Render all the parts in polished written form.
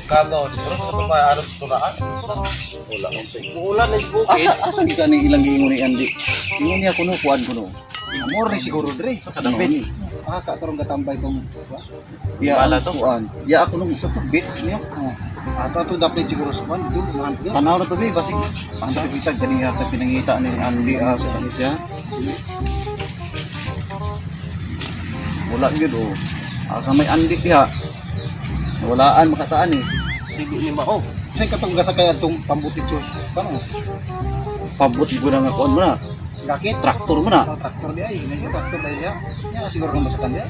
Kalau terus apa harus turaan? Wala unti. Ulan is bukid. Asa gika ni ilang giingon ni Andi. Ingon niya kuno kuan kuno. Amor ni siguro dre. Sa kadapit. Karon katambay tong. Ya Wala to. kuan. Ya ako nung sa to bits niyo. Ato to dapat siguro sa man dun man. Tanaw na to bi basig ang sakit kani hata pinangita ni Andi sa kanisa. Wala gyud oh. Asa may Andi diha. Walaan makataan eh. Sige lima oh. Kasi katong gasakay atong pambutit sus. Paano? Pabot ko na nga kuan mo na. Lakit Traktor mo na. traktor dia ay, ini traktor dia. Ya siguro kang basakan dia.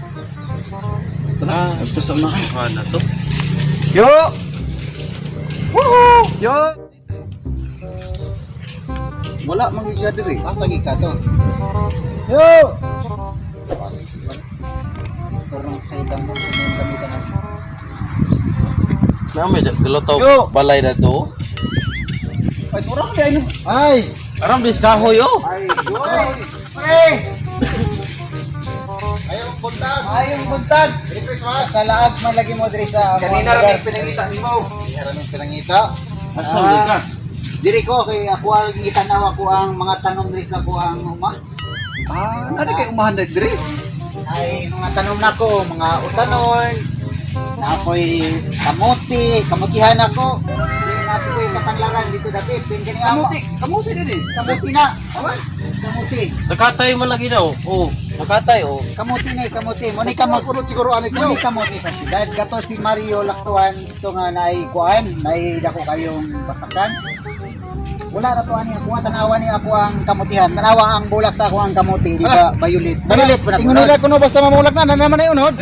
Ah, Gusto sa unahan. mana to? Yo! Woohoo! Yo! Wala mang siya diri. Asa gi ka to? Yo! Karong sa idang mo sa gamitan natin. Nami gelotaw Yo. balay na to. Ay, turang di ano. Ay, Aram dis kahoy oh. ay, pre. Ayong buntag. Ayong buntag. Merry Christmas. Sa laag man lagi mo diri sa Kanina ra may pinangita nimo. Kanina ra pinangita. Asal ka. Diri ko kay ako ang gitanaw ako ang mga tanom diri sa ko ang uma. Nani kay umahan diri? Ay mga tanom nako, mga utanon. Na ako'y kamuti, kamutihan ako. Napi ko yung kasanglaran dito dapit. Kamuti diri. Kamuti na. Kamuti. Nakatay man lagi daw. Oh, nakatay oh. Kamuti na, kamuti. Muni kamuti. Kurot siguro ani Muni ko. kamuti sa siyudad. Gato si Mario Lactuan. Ito nga naay kuan. Naay dako kayong basakan. Wala na to ani ako. Tanawa ni ako ang kamutihan. Tanawa ang bulak sa ako ang kamuti. Di ba? Violet. Violet pa na. Ingon ko no basta mamulak na naman ay unod.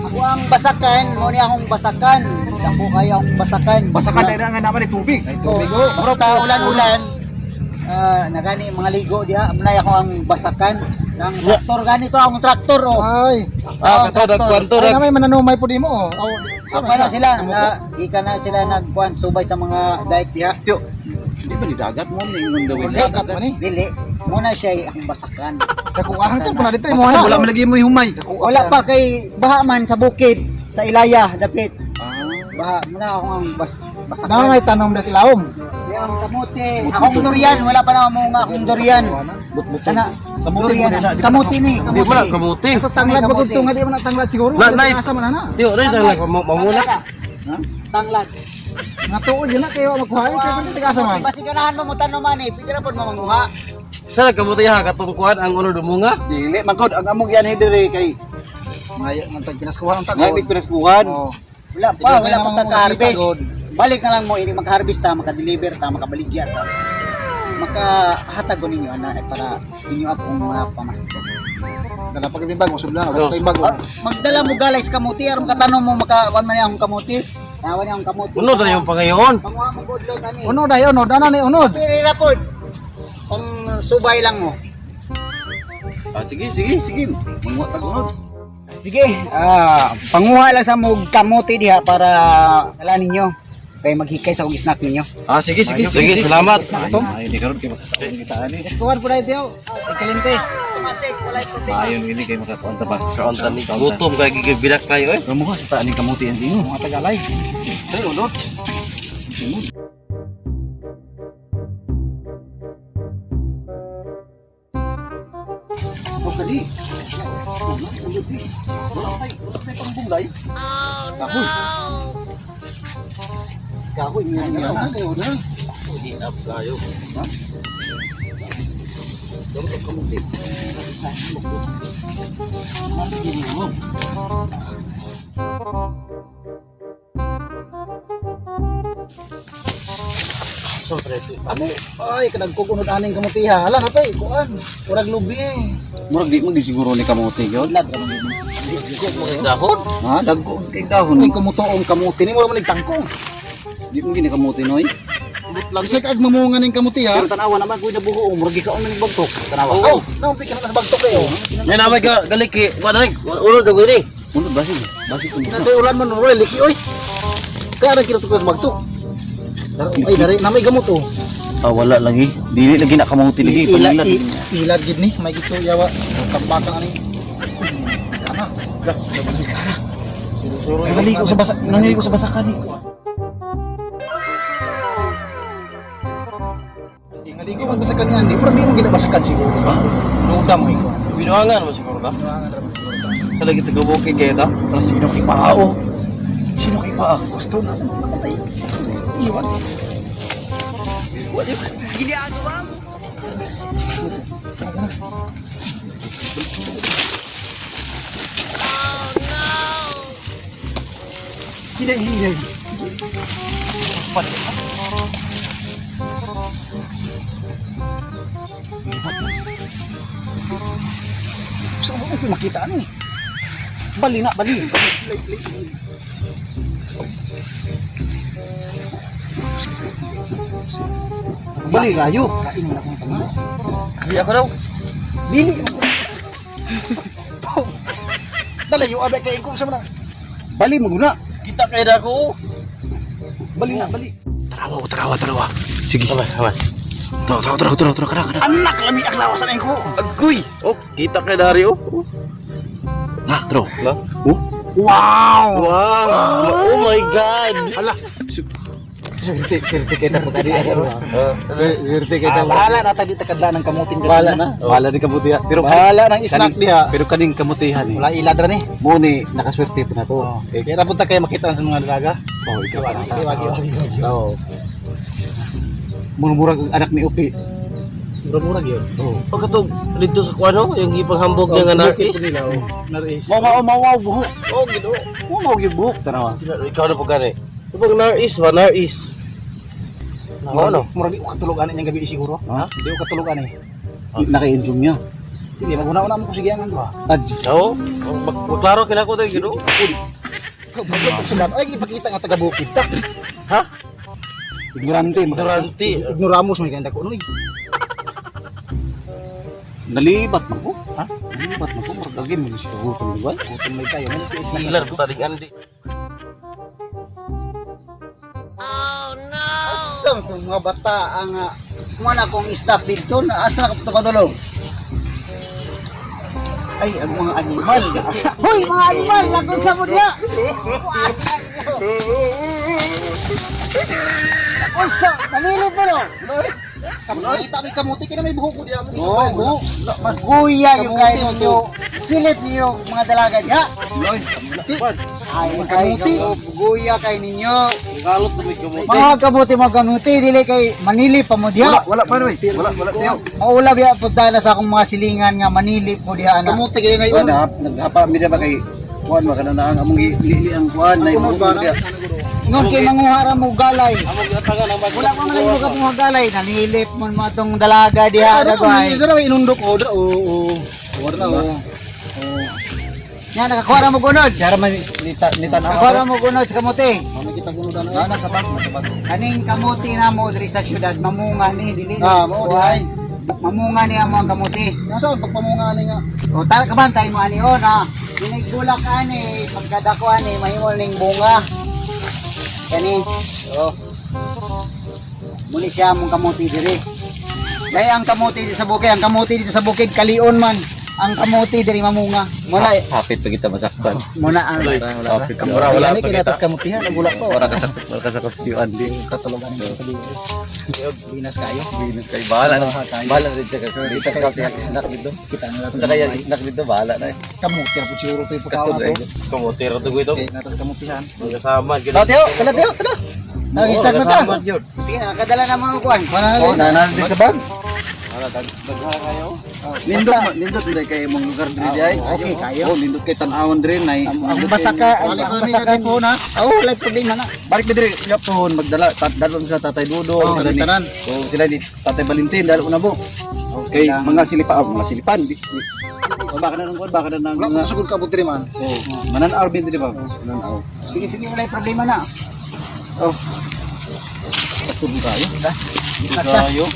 Ako ang basakan, mo ni akong basakan. Ako kaya akong basakan. Basakan dai nga naman ay tubig. Ay tubig Oh, bro, ulan-ulan. Nagani mga ligo diha, munay ako ang basakan ng traktor ganito akong traktor oh. Ay. Kato nagkwanto Ay nag namay mananumay po di mo. Oh. Saba na sila, ika na sila nagkuan subay sa mga daik diha. Tiyo, Di ba ni dagat mo ni ingon daw Dili, dagat man ni. dili. Muna siya akong basakan. Kakuahan to puna dito Basakan, mo. wala man lagi mo humay. Wala pa kay baha man sa bukid, sa ilaya, dapit. Baha, muna akong ang basakan. Na may tanom da sila Yang kamuti, akong durian, wala pa na mga akong durian. Kana, durian, kamuti ni, Di mo na kamuti. Tanglad ba kung tunga di mo na tanglad siguro. Nay. Asa man na. Tiyo, rin lang mamula. Tanglad. Nga tuod yun na kayo magkuhay kay pwede tigasa man. Basi ganahan mo tanom man eh, pwede na po mamanguha. Sa kamuti ha katungkuan ang uno dumunga. Dili man kod ang among yan diri kay maya man tag pinaskuhan ang tagod. Ngay pinaskuhan. Oh. Wala pa pagka-harvest. Balik na lang mo, ini maka-harvest ta, maka-deliver ta, makabaligya ta. Makahatag ko ninyo ana para inyo akong mga pamasko. Dala pag ibag mo sudlan, wala kay bago. Magdala mo galay sa kamuti, aron katanom mo makawan man akong kamuti. Nawan niya akong kamuti. Uno na yung pangayon. Panguha mo budlo tani. Unod ay unod, ana ni unod. Pili na pod. Pang subay lang mo. Sige. Manguha tag unod. Sige, panguha lang sa mog kamuti diha para dala ninyo. Kay maghikay sa kong snack ninyo. Sige, salamat. Ay, di karon kay kitaan ni. Eskuhan po na ito. Kalinte. Automatic, wala problema. Ayon ini kay makakonta ba. Kauntan ni gutom kay gigibidak kayo eh. Kamu sa taan ni kamuti ang dingo, mga tagalay. Ay, unod. Ako kadi. Wala tay pangbulay. Kahoy. Kahoy nga na kayo na. Hinap kayo. Ay, kanang kukunod aning kamutiha. Hala na tay, kuan. Urag lubi. Murag di mo di siguro ni kamuti gyud. Lag Dahon. Ha, dagko kay dahon. Ay kumutoong kamuti ni mo man nagtangkong. Di mo gini kamuti noy. Bisag ag mamunga ning kamutiha. Pero tanawa naman kuy nabuho, murag ka man bagtok. Tanawa. Oh, naumpi ka na sa bagtok kayo. May namay ka galiki. Kuan unod dugo ni. Unod basi. Basi kun. Nanti ulan man roy liki oy. Kaya ra kita tugas bagtok. Ay dari namay gamot oh. wala lagi. Dili lagi nak kamuti lagi. Panilat. Ilad gid ni, may gito yawa. Tambakan ani. Kana. Suru-suru. Naligo sa basak, naligo sa basakan ni. Hindi ngaligo man basakan yan. Di pero di mo ginabasakan siguro. Luda mo iko. Binuangan mo siguro ta. Nuangan ra mo siguro ta. Sa lagi taga-bukid kaya ta. Pero sino kay pao? Sino kay pao? Gusto na namatay. Iwan. Hindi. Gusto mo makita ni. Bali na, bali. Bali kayo. Kain mo na kung tama. Di ako daw. Dili. Dalayo abe kay ko sa mana. Bali mo guna. Kita kay dako. Bali na, bali. Tarawa. Sige. Aman. Tara. Kada. Anak lami ang lawasan ay ko. Agoy. Oh, kita kay dari oh. Nah, tro. Na. Wow. Wow. Oh my god. Ala. Swerte kita po tadi. Swerte Bahala na tadi takadla ng kamutin. Bahala na. Bahala di kamutihan. Pero Bahala ng snack diha. Pero kaning kamutihan eh. Wala ilad ra ni. Mo ni nakaswerte pa na to. Kaya punta kayo makita sa mga dalaga. Oh, ikaw. Wagi. Oo. Murmurag ang anak ni Upi. Murag yun. Oh. Pagkatog dito sa kuano, yung ipanghambog niya nga naris. Naris. Mau buhok. Oh, gino. Mau yung buhok tanawa. Ikaw na pagkani. Ibang naris. Ano? Murag di ko katulog ani niyang gabi siguro. Ha? Di ko katulog ani. Naka-enjoy niya. Hindi maguna-una mo ko sige ang ba. Oo. Maklaro kina ko dali gino. Sudan ay ipakita nga taga bukid ta. Ha? Ignorante, ignoramos may ganda ko noy. Nalibat man ko. Ha? Nalibat man ko. Maragagin mo siya. Gutong diba? Utong may kayo man Silar ko talingan di. Asam kung mga bata ang kumana kong staff dito na asa ka padulong. Ay, ang mga animal. Hoy, mga animal, lagon sa mo diya. Oy, sa, nanilip mo no? Nakita may kamuti kaya may buhok ko diya. Oo, magguya yung kayo ninyo. Silip niyo mga dalaga diya. Ay, kamuti. Guya kay ninyo. Galot na may kamuti. Mga kamuti, dili kay manilip pa mo diya. Wala pa rin. Wala diyo. Maula biya pagdala sa akong mga silingan nga manilip mo diha na. Kamuti kaya na yun. Naghapa mi ba kay kuan makana na ang among lili ang kuan na Kunog ba na? Ngon kay manguhara mo galay. Among giatangan ang Wala pa man yung mga galay, nanilip mo matong dalaga diha dagway. Dara may inundok ko. Oo. Wala na. Nya nakakuha mo gunod. Sara man nitan Nakakuha mo gunod sa kamuti. Nakita ko na Sa bag. Kaning kamuti na mo diri sa syudad mamunga ni dili. Mao diay. Mamunga ni ang mga kamuti. Nasa pagpamunga ni nga. O tal kabantay mo ani on ha. Dinigulak ani pagkadako ani mahimo ning bunga. Kani. Oh. Muli siya mong kamuti diri. Dai ang kamuti dito sa bukid, ang kamuti dito sa bukid kalion man. Ang kamuti diri mamunga. Muna hapit pa kita masaktan. muna ang Hapit Wala ni kinatas kamutihan ang bulak to. Wala kasakop si Andy. Katulugan ni kaliyo. Linas kayo. Binis kay bahala na. Bahala rin siya kasi dito kay snack dito. Kita na Punta kaya snack dito bahala na. kamuti ang siguro to ipakaw Katod na to. Kumutiro to gito. Okay, natas kamutihan. Kasama gid. Teo, kada. Nag-start na ta. Kasama gyud. Sige, nakadala na mga kuan. Oh, nanan din sa bag. Ala dagha kayo. Nindot dai kay imong lugar diri diay. Okay, kayo. Oh, nindot kay tan-awon diri nay. Ang basaka, ang basaka po na. Oh, wala problema na. Balik mi diri yapon magdala dalon sa Tatay Dudo Oh, sila ni. tanan. So sila ni Tatay Valentin dalo na bo. Okay, mga silipan. Baka na nang baka na nang mga sugod ka butri man. So, manan Arvin diri ba? Manan aw. Sige, wala problema na. Oh. Patulong kayo. Kayo.